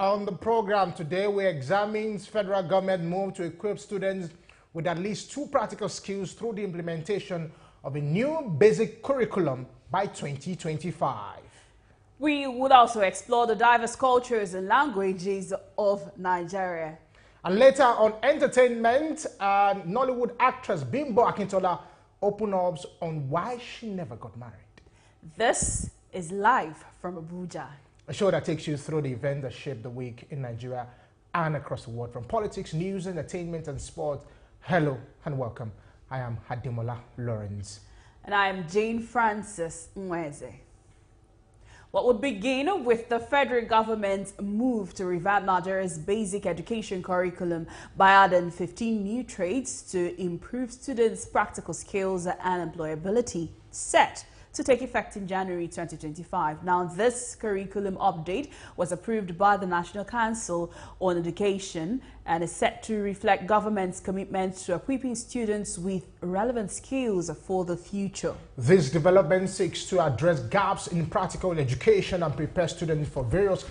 On the program today, we examine federal government move to equip students with at least 2 practical skills through the implementation of a new basic curriculum by 2025. We would also explore the diverse cultures and languages of Nigeria. And later on entertainment, Nollywood actress Bimbo Akintola opens up on why she never got married. This is live from Abuja. A show that takes you through the events that shaped the week in Nigeria and across the world, from politics, news, entertainment, and sport. Hello and welcome. I am Ademola Lawrence. And I am Jane Francis Mweze. What would begin with the federal government's move to revamp Nigeria's basic education curriculum by adding 15 new trades to improve students' practical skills and employability, set to take effect in January 2025. Now, this curriculum update was approved by the National Council on Education and is set to reflect government's commitment to equipping students with relevant skills for the future. This development seeks to address gaps in practical education and prepare students for various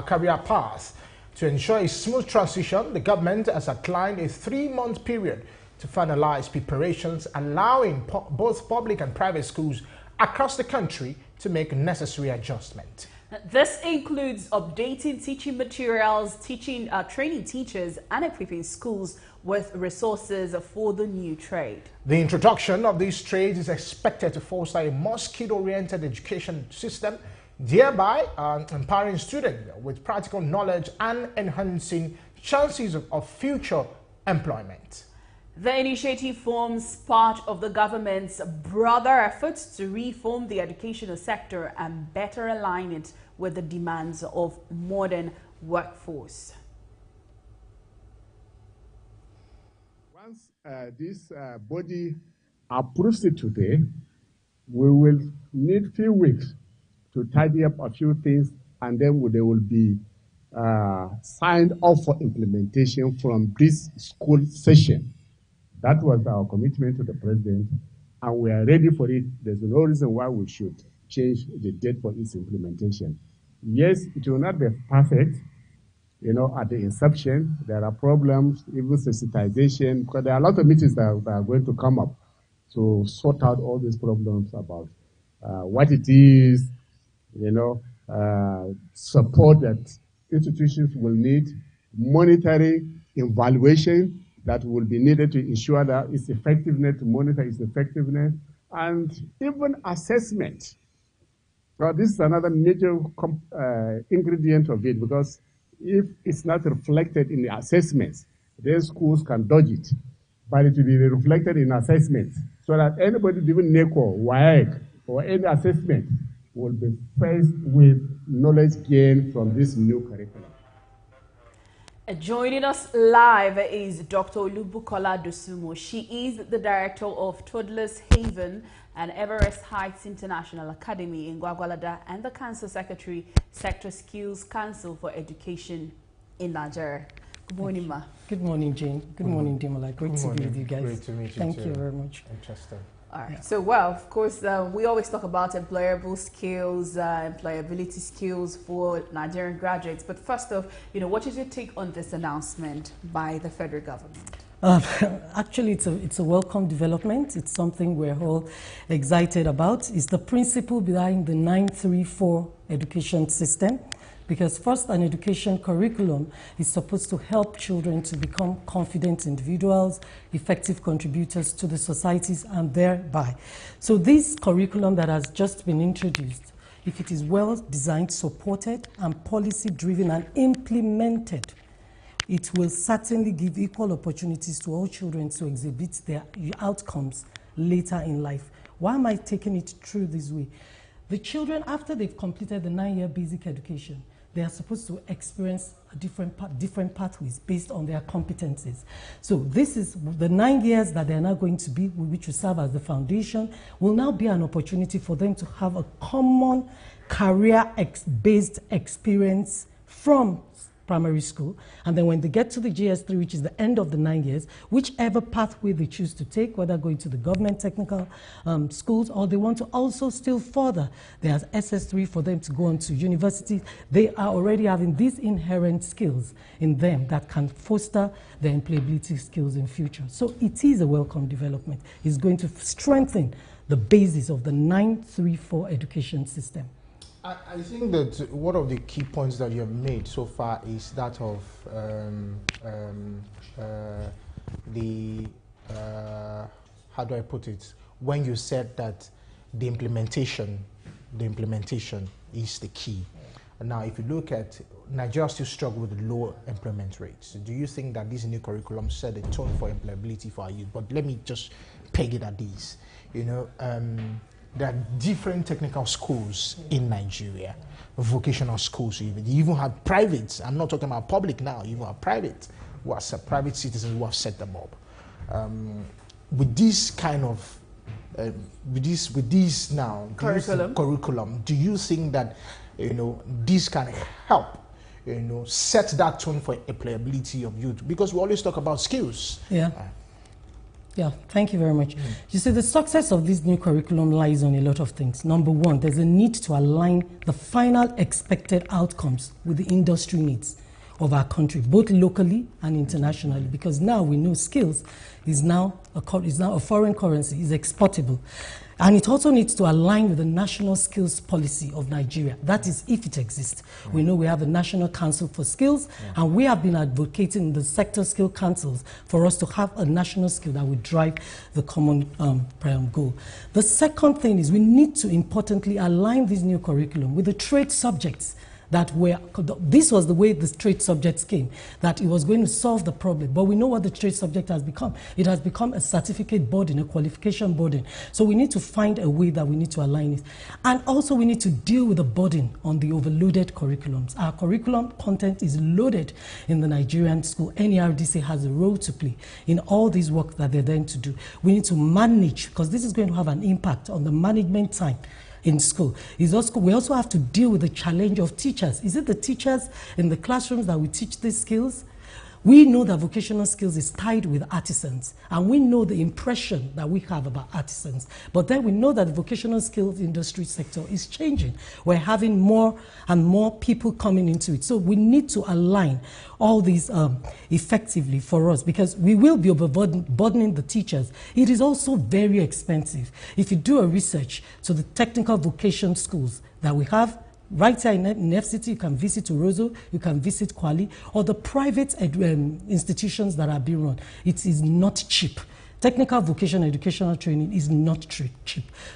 career paths. To ensure a smooth transition, the government has outlined a 3-month period to finalize preparations, allowing both public and private schools across the country to make necessary adjustment. This includes updating teaching materials, training teachers, and equipping schools with resources for the new trade. The introduction of these trades is expected to foster a more skill-oriented education system, thereby empowering students with practical knowledge and enhancing chances of future employment. The initiative forms part of the government's broader efforts to reform the educational sector and better align it with the demands of modern workforce. Once this body approves it today, we will need few weeks to tidy up a few things, and then they will be signed off for implementation from this school session. That was our commitment to the president, and we are ready for it. There's no reason why we should change the date for its implementation. Yes, it will not be perfect. You know, at the inception, there are problems, even sensitization, because there are a lot of meetings that are going to come up to sort out all these problems about what it is, you know, support that institutions will need, monitoring, evaluation that will be needed to ensure that its effectiveness, to monitor its effectiveness, and even assessment. Well, this is another major ingredient of it, because if it's not reflected in the assessments, then schools can dodge it. But it will be reflected in assessments, so that anybody doing NECO, WAEC, or any assessment will be faced with knowledge gained from this new curriculum. Joining us live is Dr. Olubukola Dosunmu. She is the director of Toddlers Haven and Everest Heights International Academy in Gwagwalada and the Council Secretary, Sector Skills Council for Education in Nigeria. Good morning, ma. Good morning, Jane. Good morning, Demola. Great to be with you guys. Great to meet you. Thank too. you very much. Interesting. All right. Yeah. So, well, of course, we always talk about employable skills, employability skills for Nigerian graduates. But first off, what is your take on this announcement by the federal government? Actually, it's a welcome development. It's something we're all excited about. It's the principle behind the 934 education system. Because first, an education curriculum is supposed to help children to become confident individuals, effective contributors to the societies, and thereby. So this curriculum that has just been introduced, if it is well designed, supported, and policy-driven and implemented, it will certainly give equal opportunities to all children to exhibit their outcomes later in life. Why am I taking it through this way? The children, after they've completed the 9-year basic education, they are supposed to experience different pathways based on their competencies. So this is the 9 years that they're now going to be, which will serve as the foundation, will now be an opportunity for them to have a common career-based experience from primary school, and then when they get to the GS3, which is the end of the 9 years, whichever pathway they choose to take, whether going to the government technical schools, or they want to also still further, there's SS3 for them to go on to universities. They are already having these inherent skills in them that can foster their employability skills in future. So it is a welcome development. It's going to strengthen the basis of the 934 education system. I think that one of the key points that you have made so far is that of how do I put it? When you said that the implementation is the key. Now, if you look at Nigeria still struggle with low employment rates. Do you think that this new curriculum set a tone for employability for our youth? But let me just peg it at this. You know, there are different technical schools in Nigeria, vocational schools even. You even have privates. I'm not talking about public now. You even have private, who are private citizens who have set them up. With this kind of with this now curriculum, do you think that this can help set that tone for employability of youth? Because we always talk about skills. Yeah, thank you very much. You see, the success of this new curriculum lies on a lot of things. Number one, there's a need to align the final expected outcomes with the industry needs of our country, both locally and internationally, because now we know skills is now a foreign currency, is exportable. And it also needs to align with the national skills policy of Nigeria. That is, if it exists. We know we have a National Council for Skills, and we have been advocating in the sector skill councils for us to have a national skill that would drive the common goal. The second thing is we need to importantly align this new curriculum with the trade subjects that this was the way the trade subjects came, that it was going to solve the problem. But we know what the trade subject has become. It has become a certificate burden, a qualification burden. So we need to find a way that we need to align it. And also we need to deal with the burden on the overloaded curriculums. Our curriculum content is loaded in the Nigerian school. NERDC has a role to play in all these work that they're there to do. We need to manage, because this is going to have an impact on the management time in school. We also have to deal with the challenge of teachers. Is it the teachers in the classrooms that will teach these skills? We know that vocational skills is tied with artisans, and we know the impression that we have about artisans. But then we know that the vocational skills industry sector is changing. We're having more and more people coming into it. So we need to align all these effectively for us, because we will be overburdening the teachers. It is also very expensive. If you do a research to the technical vocation schools that we have, right here in FCT, you can visit Orozo, you can visit Kwali, or the private institutions that are being run. It is not cheap. Technical vocational educational training is not cheap.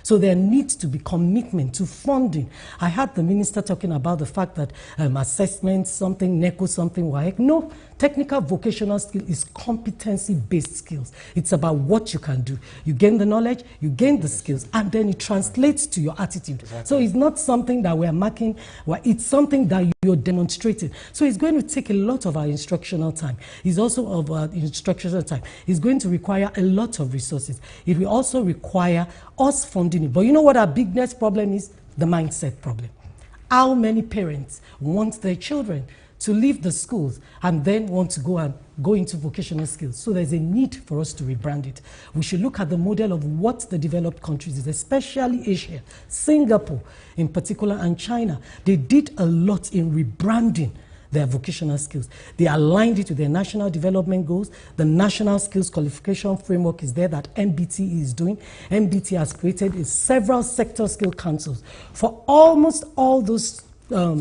So there needs to be commitment to funding. I heard the minister talking about the fact that assessment, something, NECO, something, WAEC. No, technical vocational skill is competency-based skills. It's about what you can do. You gain the knowledge, you gain the skills, and then it translates to your attitude. Exactly. So it's not something that we're marking, it's something that you're demonstrating. So it's going to take a lot of our instructional time. It's also of our instructional time. It's going to require a lot of resources. It will also require us funding it. But you know what our biggest problem is? The mindset problem. How many parents want their children to leave the schools and then want to go into vocational skills? So there's a need for us to rebrand it. We should look at the model of what the developed countries is, especially Asia, Singapore in particular, and China. They did a lot in rebranding their vocational skills. They aligned it to their national development goals. The National Skills Qualification Framework is there that MBT is doing. MBT has created several sector skill councils for almost all those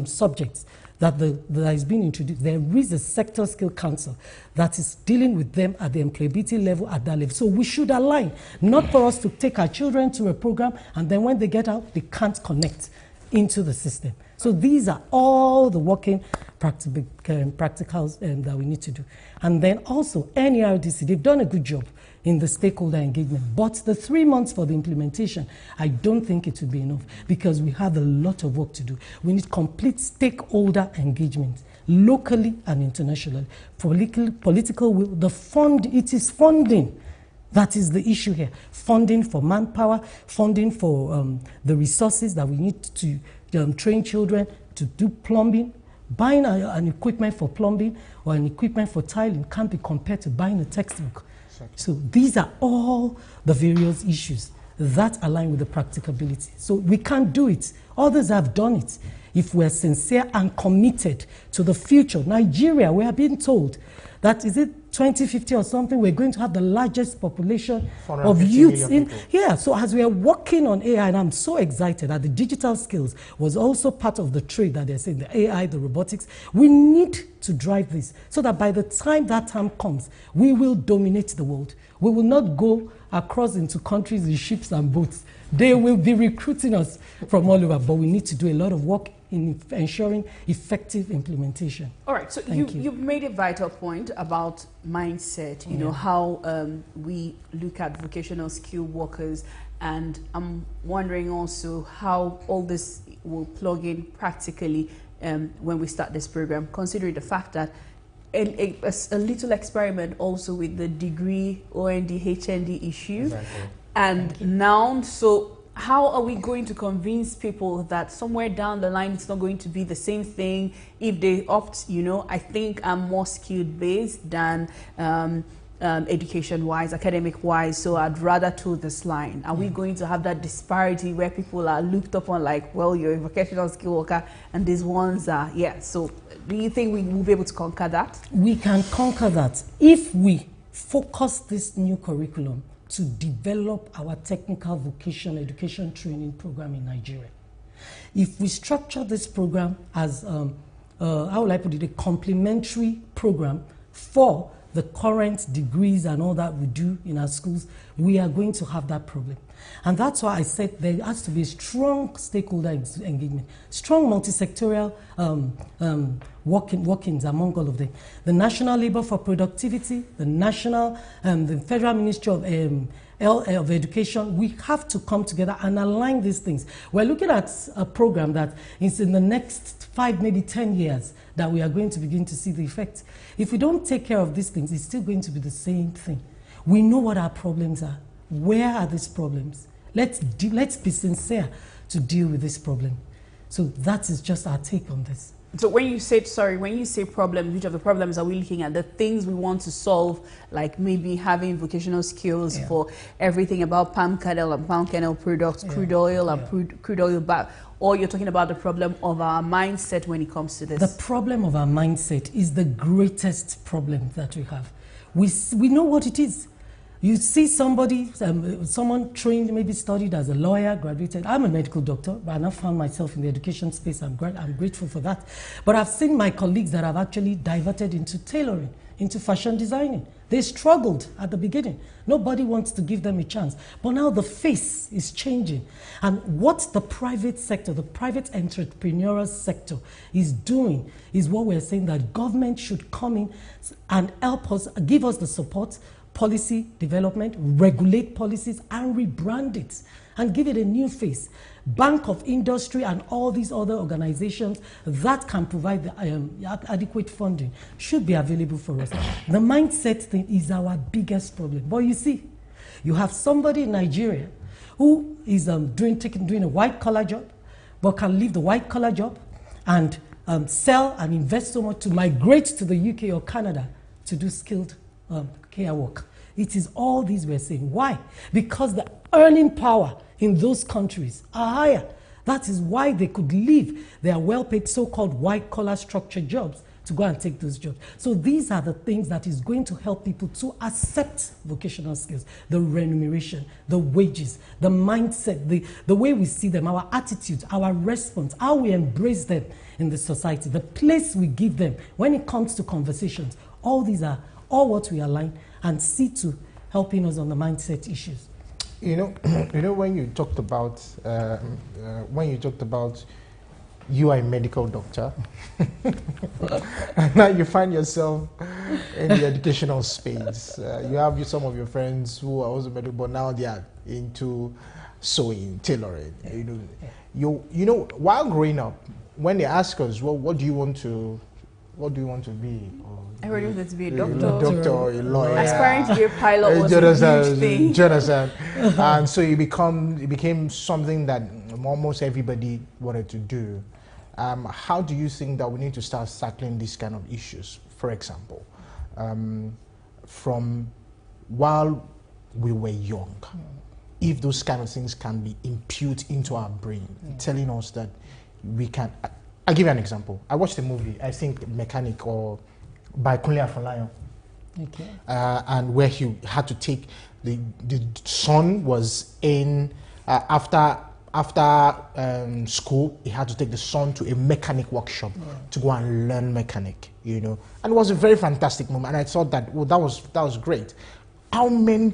subjects that is being introduced. There is a sector skill council that is dealing with them at the employability level, at that level. So we should align, not for us to take our children to a program and then when they get out, they can't connect into the system. So these are all the working practicals that we need to do. And then also NERDC, they've done a good job in the stakeholder engagement. But the 3 months for the implementation, I don't think it will be enough, because we have a lot of work to do. We need complete stakeholder engagement, locally and internationally. Political will, it is funding. That is the issue here. Funding for manpower, funding for the resources that we need to train children to do plumbing, Buying an equipment for plumbing or an equipment for tiling can't be compared to buying a textbook. Exactly. So these are all the various issues that align with the practicability. So we can't do it. Others have done it. If we're sincere and committed to the future, Nigeria, we are being told that, is it 2050 or something, we're going to have the largest population of youths in. Yeah, so as we are working on AI, and I'm so excited that the digital skills was also part of the trade that they're saying, the AI, the robotics. We need to drive this so that by the time that time comes, we will dominate the world. We will not go across into countries in ships and boats. They will be recruiting us from all over, but we need to do a lot of work in ensuring effective implementation. All right, so you've made a vital point about mindset, you know, how we look at vocational skill workers, and I'm wondering also how all this will plug in practically when we start this program, considering the fact that a little experiment also with the degree, OND, HND issue. Exactly. And now, so how are we going to convince people that somewhere down the line it's not going to be the same thing if they opt, you know, I think I'm more skilled based than education-wise, academic-wise, so I'd rather toe this line. Are we going to have that disparity where people are looked upon like, well, you're a vocational skill worker and these ones are, yeah, so do you think we will be able to conquer that? We can conquer that if we focus this new curriculum to develop our technical vocational education training program in Nigeria. If we structure this program as, how will I put it, a complementary program for the current degrees and all that we do in our schools, we are going to have that problem. And that's why I said there has to be strong stakeholder engagement, strong multi-sectorial workings among all of them. The National Labour for Productivity, the National, the Federal Ministry of Education, we have to come together and align these things. We're looking at a program that is in the next 5, maybe 10 years that we are going to begin to see the effects. If we don't take care of these things, it's still going to be the same thing. We know what our problems are. Where are these problems? Let's be sincere to deal with this problem. So that is just our take on this. So when you say, when you say problems, which of the problems are we looking at? The things we want to solve, like maybe having vocational skills for everything about palm kernel and palm kernel products, crude oil and crude oil back, or you're talking about the problem of our mindset when it comes to this? The problem of our mindset is the greatest problem that we have. We know what it is. You see somebody, someone trained, maybe studied as a lawyer, graduated. I'm a medical doctor, but I now found myself in the education space. I'm grateful for that. But I've seen my colleagues that have actually diverted into tailoring, into fashion designing. They struggled at the beginning. Nobody wants to give them a chance. But now the face is changing. And what the private sector, the private entrepreneurial sector is doing is what we're saying, that government should come in and help us, give us the support, policy development, regulate policies and rebrand it and give it a new face. Bank of Industry and all these other organizations that can provide the adequate funding should be available for us. The mindset thing is our biggest problem. But you see, you have somebody in Nigeria who is doing a white-collar job, but can leave the white-collar job and sell and invest so much to migrate to the UK or Canada to do skilled care work. It is all these we're saying. Why? Because the earning power in those countries are higher. That is why they could leave their well-paid so-called white-collar structured jobs to go and take those jobs. So these are the things that is going to help people to accept vocational skills, the remuneration, the wages, the mindset, the way we see them, our attitudes, our response, how we embrace them in the society, the place we give them when it comes to conversations. All these are all what we align and see to helping us on the mindset issues. You know, when you talked about you are a medical doctor, and now you find yourself in the educational space. You have some of your friends who are also medical, but now they are into sewing, tailoring. You know, while growing up, when they ask us, well, what do you want to be? Everybody wanted to be a doctor or a lawyer. Aspiring to be a pilot was a huge thing. Jonathan. And so it became something that almost everybody wanted to do. how do you think that we need to start tackling these kind of issues? For example, from while we were young, if those kind of things can be imputed into our brain, telling us that we can. I'll give you an example. I watched a movie, I think Mechanic, or by Kunle Afolayan. Okay. And where he had to take the son was in after school, he had to take the son to a mechanic workshop to go and learn mechanic, you know. And it was a very fantastic moment. And I thought that, well, that was great. How many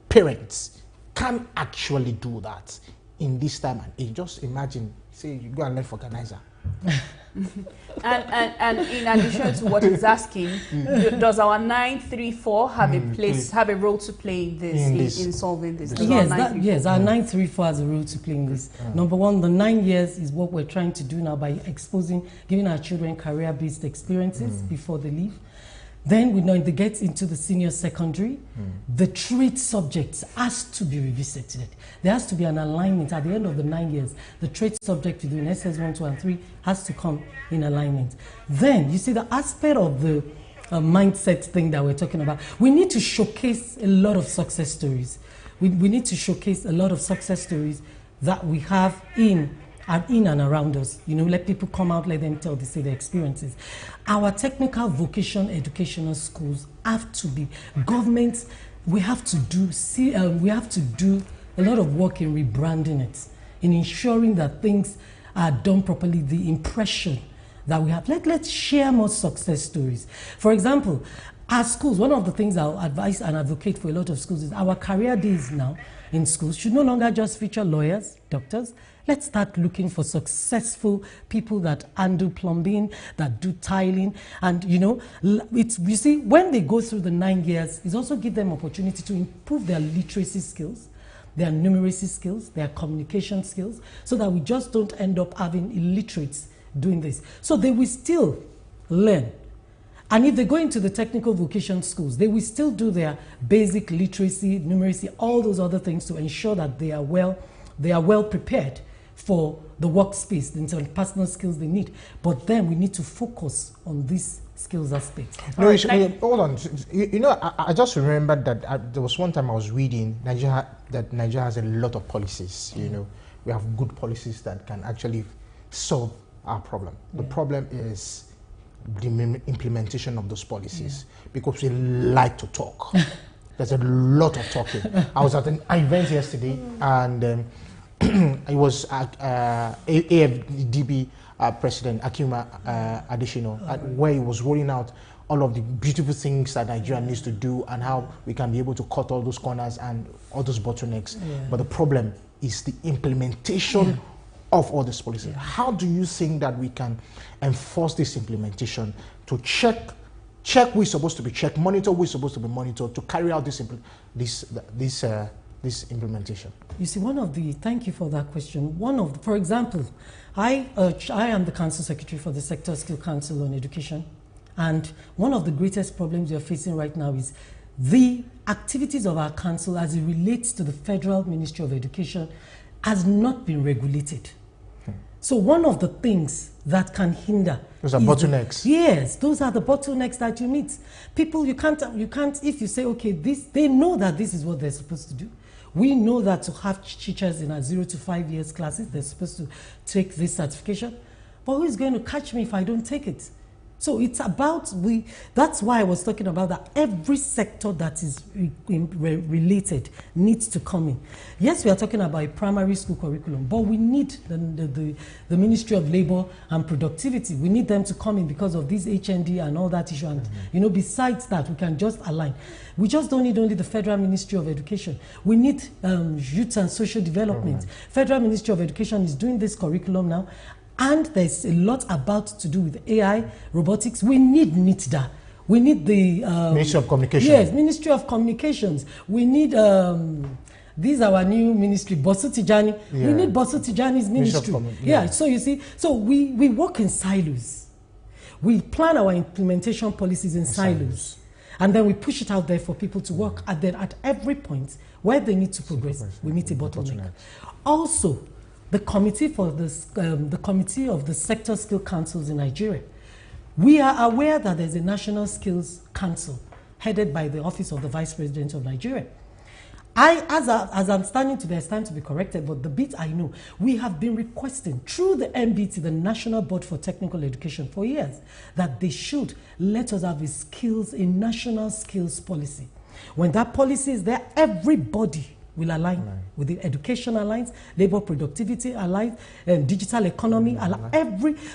parents can actually do that in this time and age? Just imagine, say you go and learn vulcanizer. and in addition to what he's asking, does our 934 have a role to play in this, in solving this? Yes, our 934 has a role to play in this. Number one, the 9 years is what we're trying to do now by giving our children career-based experiences before they leave. Then we know if they get into the senior secondary, the trade subjects has to be revisited. There has to be an alignment at the end of the 9 years. The trade subject between SS1, 2, and 3 has to come in alignment. Then you see the aspect of the mindset thing that we're talking about. We need to showcase a lot of success stories. We need to showcase a lot of success stories that we have in and around us. You know, let people come out, let them say their experiences. Our technical vocational educational schools have to be governments. We have to do a lot of work in rebranding it, in ensuring that things are done properly. The impression that we have. Let's share more success stories. For example, our schools. One of the things I'll advise and advocate for a lot of schools is our career days now in schools should no longer just feature lawyers, doctors. Let's start looking for successful people that handle plumbing, that do tiling. And, you know, you see, when they go through the 9 years, it also gives them opportunity to improve their literacy skills, their numeracy skills, their communication skills, so that we just don't end up having illiterates doing this. So they will still learn. And if they go into the technical vocation schools, they will still do their basic literacy, numeracy, all those other things to ensure that they are well prepared for the workspace, the interpersonal skills they need. But then we need to focus on these skills aspects. No, hold on. You know, I just remembered that there was one time I was reading Nigeria has a lot of policies. You know, we have good policies that can actually solve our problem. The problem is the implementation of those policies, because we like to talk. There's a lot of talking. I was at an event yesterday, and it was AFDB President Akima Adesina, where he was rolling out all of the beautiful things that Nigeria needs to do and how we can be able to cut all those corners and all those bottlenecks. But the problem is the implementation of all these policies. How do you think that we can enforce this implementation to check who is supposed to be checked, monitor who is supposed to be monitored, to carry out this implementation? You see, thank you for that question. For example, I am the Council Secretary for the Sector Skill Council on Education, and one of the greatest problems we are facing right now is the activities of our council as it relates to the Federal Ministry of Education has not been regulated. So one of the things that can hinder, those are bottlenecks. Yes, those are the bottlenecks that you meet. People, you can't, if you say, okay, they know that this is what they're supposed to do. We know that to have teachers in our 0 to 5 years classes, they're supposed to take this certification. But who is going to catch me if I don't take it? So it's about, that's why I was talking about that every sector that is related needs to come in. Yes, we are talking about a primary school curriculum, but we need the Ministry of Labor and Productivity. We need them to come in because of this HND and all that issue. And, you know, besides that, we can just align. We just don't need only the Federal Ministry of Education. We need Youth and Social Development. Federal Ministry of Education is doing this curriculum now. And there's a lot about to do with AI, robotics. We need NITDA. We need the Ministry of Communications. Yes, Ministry of Communications. We need this is our new ministry, Bosu Tijani. We need Bosu Tijani's ministry. So you see, so we work in silos. We plan our implementation policies in silos. And then we push it out there for people to work. And then at every point where they need to progress, we meet a bottleneck. Also, the committee for this, the committee of the sector skill councils in Nigeria. We are aware that there's a National Skills Council headed by the Office of the Vice President of Nigeria. As I'm standing today, it's time to be corrected, but the bit I know, we have been requesting through the NBT, the National Board for Technical Education, for years, that they should let us have a national skills policy. When that policy is there, everybody will align with the education alliance, labor productivity alliance, digital economy,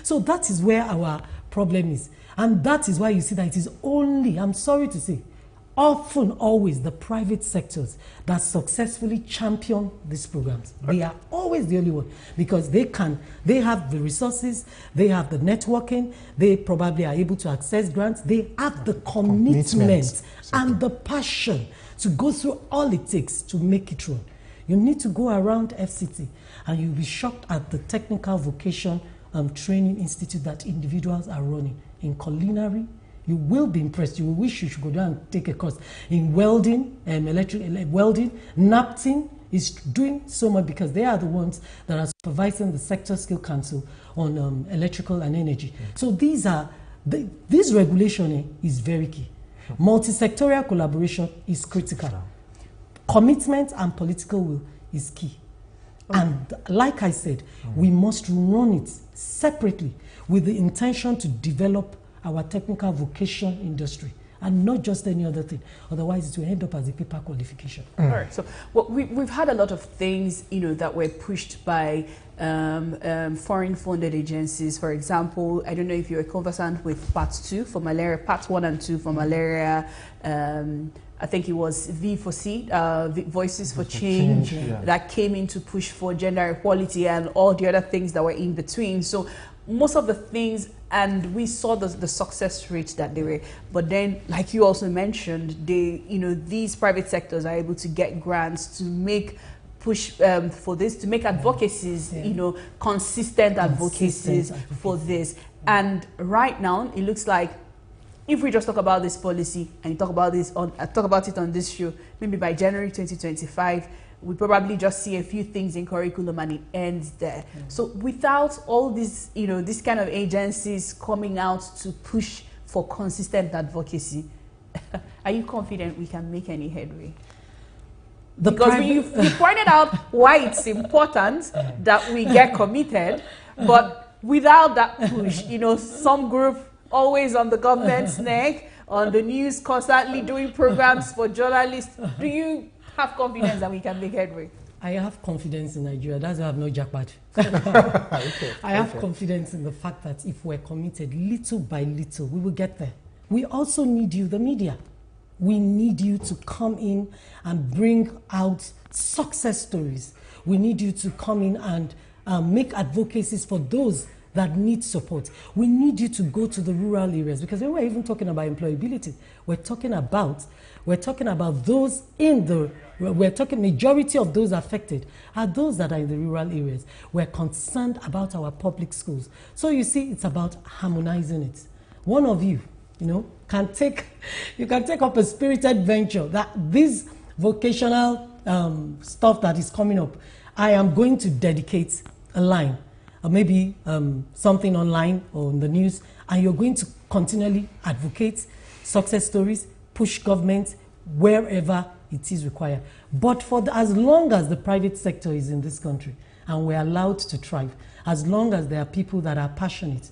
so that is where our problem is. And that is why you see that it is only, I'm sorry to say, often always the private sectors that successfully champion these programs. They are always the only one, because they have the resources, they have the networking, they probably are able to access grants, they have the commitment and the passion to go through all it takes to make it run. You need to go around FCT and you'll be shocked at the technical vocation training institute that individuals are running in culinary. You will be impressed. You will wish you should go down and take a course in welding, welding. NAPTIN is doing so much because they are the ones that are supervising the Sector Skill Council on electrical and energy. So this regulation is very key. Multi-sectorial collaboration is critical. Commitment and political will is key. And like I said, we must run it separately with the intention to develop our technical vocation industry and not just any other thing. Otherwise, it will end up as a paper qualification. All right. So we've had a lot of things, that were pushed by foreign-funded agencies. For example, I don't know if you're conversant with Part 2 for malaria, Part 1 and 2 for malaria. I think it was V4C, Voices for Change, that came in to push for gender equality and all the other things that were in between. So most of the things, and we saw the success rates that they were, but then, like you also mentioned, these private sectors are able to get grants to make push for this, to make advocacies, consistent advocacies for this. And right now, it looks like if we just talk about this policy and you talk about it on this show, maybe by January 2025, we probably just see a few things in curriculum and it ends there. So without all these, this kind of agencies coming out to push for consistent advocacy, are you confident we can make any headway? Because you pointed out why it's important that we get committed, but without that push, some group always on the government's neck, on the news, constantly doing programs for journalists. Do you have confidence that we can make headway? I have confidence in Nigeria. That's why I have no jackpot. I have confidence in the fact that if we're committed little by little, we will get there. We also need you, the media. We need you to come in and bring out success stories. We need you to come in and make advocacies for those that need support. We need you to go to the rural areas, because when we're even talking about employability, we're talking about those majority of those affected are those that are in the rural areas. We're concerned about our public schools. So you see, it's about harmonizing it. One of you, can take up a spirited venture that this vocational stuff that is coming up, I am going to dedicate a line, or maybe something online or in the news, and you're going to continually advocate success stories, push government wherever it is required. But as long as the private sector is in this country and we're allowed to thrive, as long as there are people that are passionate,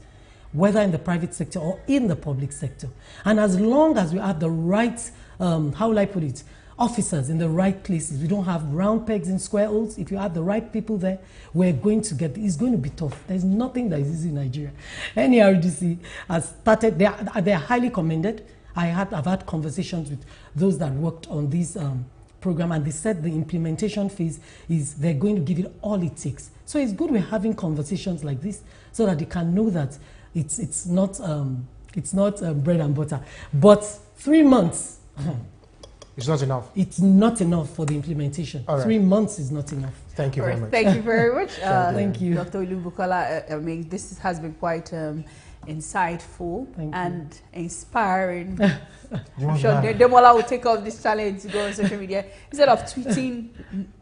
whether in the private sector or in the public sector, and as long as we have the right, how will I put it, officers in the right places. We don't have round pegs in square holes. If you have the right people there, we're going to it's going to be tough. There's nothing that is easy in Nigeria. Any RDC has started, they are highly commended. I've had conversations with those that worked on this program, and they said the implementation phase is they're going to give it all it takes. So it's good we're having conversations like this so that they can know that it's not bread and butter. But 3 months, it's not enough. It's not enough for the implementation. Right. 3 months is not enough. Thank you very much. Thank you very much. Thank you. Dr. Olubukola, this has been quite insightful Thank and inspiring. You I'm sure Demola will take up this challenge to go on social media instead of tweeting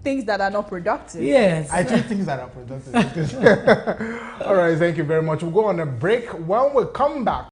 things that are not productive. Yes. I tweet things that are productive. All right, thank you very much. We'll go on a break. When we come back,